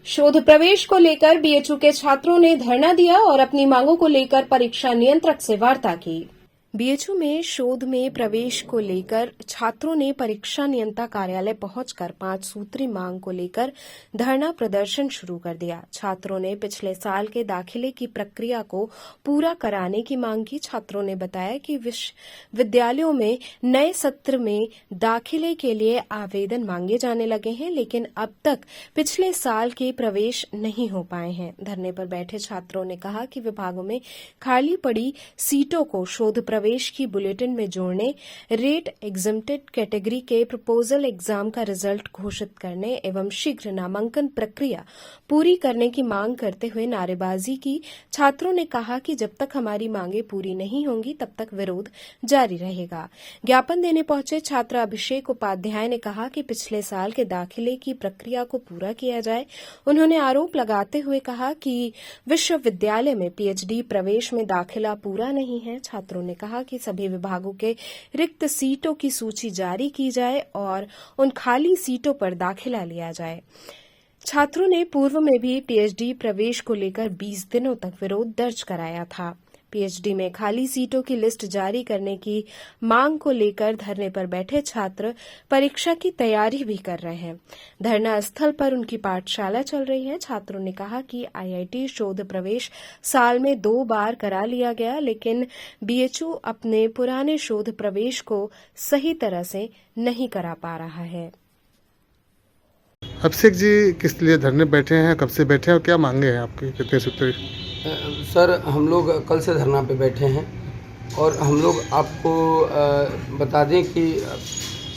शोध प्रवेश को लेकर बीएचयू के छात्रों ने धरना दिया और अपनी मांगों को लेकर परीक्षा नियंत्रक से वार्ता की। बीएचयू में शोध में प्रवेश को लेकर छात्रों ने परीक्षा नियंत्रण कार्यालय पहुंचकर 5 सूत्री मांग को लेकर धरना प्रदर्शन शुरू कर दिया। छात्रों ने पिछले साल के दाखिले की प्रक्रिया को पूरा कराने की मांग की। छात्रों ने बताया कि विश्वविद्यालयों में नए सत्र में दाखिले के लिए आवेदन मांगे जाने लगे हैं, लेकिन अब तक पिछले साल के प्रवेश नहीं हो पाए हैं। धरने पर बैठे छात्रों ने कहा कि विभागों में खाली पड़ी सीटों को शोध प्रवेश की बुलेटिन में जोड़ने, रेट एग्जम्प्टेड कैटेगरी के प्रपोजल एग्जाम का रिजल्ट घोषित करने एवं शीघ्र नामांकन प्रक्रिया पूरी करने की मांग करते हुए नारेबाजी की। छात्रों ने कहा कि जब तक हमारी मांगे पूरी नहीं होंगी तब तक विरोध जारी रहेगा। ज्ञापन देने पहुंचे छात्र अभिषेक उपाध्याय ने कहा कि पिछले साल के दाखिले की प्रक्रिया को पूरा किया जाए। उन्होंने आरोप लगाते हुए कहा कि विश्वविद्यालय में पीएचडी प्रवेश में दाखिला पूरा नहीं है। छात्रों ने कहा कि सभी विभागों के रिक्त सीटों की सूची जारी की जाए और उन खाली सीटों पर दाखिला लिया जाए। छात्रों ने पूर्व में भी पीएचडी प्रवेश को लेकर 20 दिनों तक विरोध दर्ज कराया था। पीएचडी में खाली सीटों की लिस्ट जारी करने की मांग को लेकर धरने पर बैठे छात्र परीक्षा की तैयारी भी कर रहे हैं। धरना स्थल पर उनकी पाठशाला चल रही है। छात्रों ने कहा कि आईआईटी शोध प्रवेश साल में 2 बार करा लिया गया, लेकिन बीएचयू अपने पुराने शोध प्रवेश को सही तरह से नहीं करा पा रहा है। अभिषेक जी किस लिए धरने बैठे हैं, कब से बैठे हैं और क्या मांगे हैं आपकी, कितने सूत्र? सर, हम लोग कल से धरना पे बैठे हैं और हम लोग आपको बता दें कि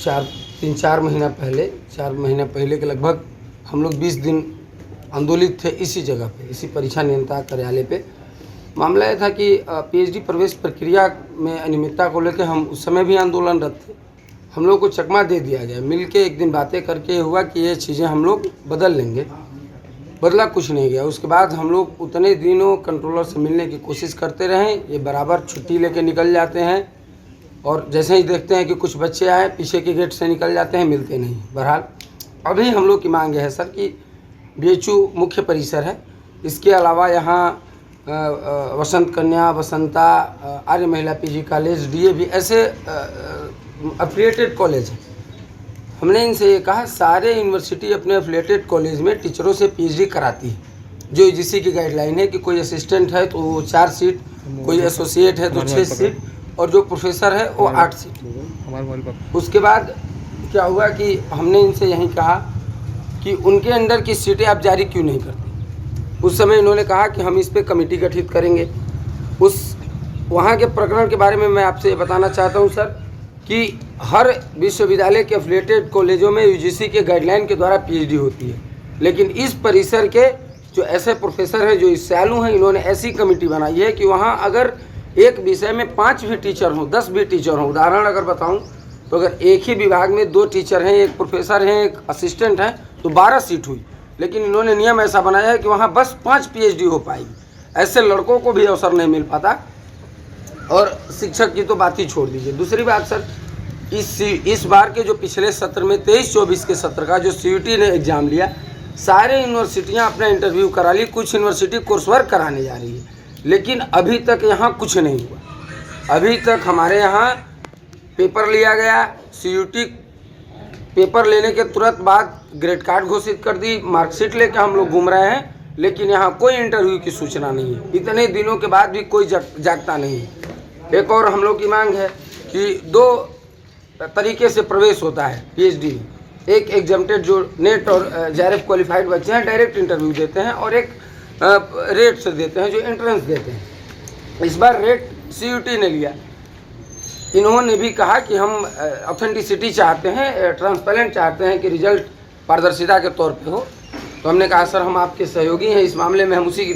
4 महीना पहले के लगभग हम लोग 20 दिन आंदोलित थे इसी जगह पे, इसी परीक्षा नियंत्रण कार्यालय पे। मामला यह था कि पीएचडी प्रवेश प्रक्रिया में अनियमितता को लेकर हम उस समय भी आंदोलनरत थे। हम लोग को चकमा दे दिया गया। मिल के एक दिन बातें करके हुआ कि ये चीज़ें हम लोग बदल लेंगे, बदला कुछ नहीं गया। उसके बाद हम लोग उतने दिनों कंट्रोलर से मिलने की कोशिश करते रहे। ये बराबर छुट्टी लेके निकल जाते हैं और जैसे ही देखते हैं कि कुछ बच्चे आए पीछे के गेट से निकल जाते हैं, मिलते नहीं। बहरहाल अभी हम लोग की मांग है सर कि बीएचयू मुख्य परिसर है, इसके अलावा यहाँ वसंत कन्या, वसंता, आर्य महिला पीजी कॉलेज, डीएवी ऐसे एफिलिएटेड कॉलेज हैं। हमने इनसे ये कहा सारे यूनिवर्सिटी अपने एफिलिएटेड कॉलेज में टीचरों से पीएचडी कराती है। जो यूजीसी की गाइडलाइन है कि कोई असिस्टेंट है तो वो 4 सीट, कोई एसोसिएट है तो 6 सीट और जो प्रोफेसर है वो 8 सीट। उसके बाद क्या हुआ कि हमने इनसे यही कहा कि उनके अंडर की सीटें आप जारी क्यों नहीं करते। उस समय इन्होंने कहा कि हम इस पर कमेटी गठित करेंगे। वहाँ के प्रकरण के बारे में मैं आपसे बताना चाहता हूँ सर कि हर विश्वविद्यालय के एफिलिएटेड कॉलेजों में यूजीसी के गाइडलाइन के द्वारा पीएचडी होती है, लेकिन इस परिसर के जो ऐसे प्रोफेसर हैं जो इस सालों हैं, इन्होंने ऐसी कमेटी बनाई है कि वहाँ अगर एक विषय में 5 भी टीचर हों, 10 भी टीचर हों, उदाहरण अगर बताऊं तो अगर एक ही विभाग में 2 टीचर हैं, एक प्रोफेसर हैं, एक असिस्टेंट हैं, तो 12 सीट हुई। लेकिन इन्होंने नियम ऐसा बनाया है कि वहाँ बस 5 पीएचडी हो पाएगी। ऐसे लड़कों को भी अवसर नहीं मिल पाता और शिक्षक की तो बात ही छोड़ दीजिए। दूसरी बात सर, इस बार के जो पिछले सत्र में 23-24 के सत्र का जो सीयूटी ने एग्ज़ाम लिया, सारे यूनिवर्सिटियां अपना इंटरव्यू करा ली। कुछ यूनिवर्सिटी कोर्स वर्क कराने जा रही है, लेकिन अभी तक यहाँ कुछ नहीं हुआ। अभी तक हमारे यहाँ पेपर लिया गया, सीयूटी पेपर लेने के तुरंत बाद ग्रेड कार्ड घोषित कर दी, मार्कशीट लेकर हम लोग घूम रहे हैं, लेकिन यहाँ कोई इंटरव्यू की सूचना नहीं है। इतने दिनों के बाद भी कोई जागता नहीं है। एक और हम लोग की मांग है कि 2 तरीके से प्रवेश होता है पीएचडी में। एक एग्जम्प्टेड जो नेट और जेआरएफ क्वालिफाइड बच्चे हैं डायरेक्ट इंटरव्यू देते हैं, और एक रेट से देते हैं जो एंट्रेंस देते हैं। इस बार रेट सीयूटी ने लिया। इन्होंने भी कहा कि हम ऑथेंटिसिटी चाहते हैं, ट्रांसपेरेंट चाहते हैं कि रिजल्ट पारदर्शिता के तौर पे हो। तो हमने कहा सर हम आपके सहयोगी हैं इस मामले में, हम उसी की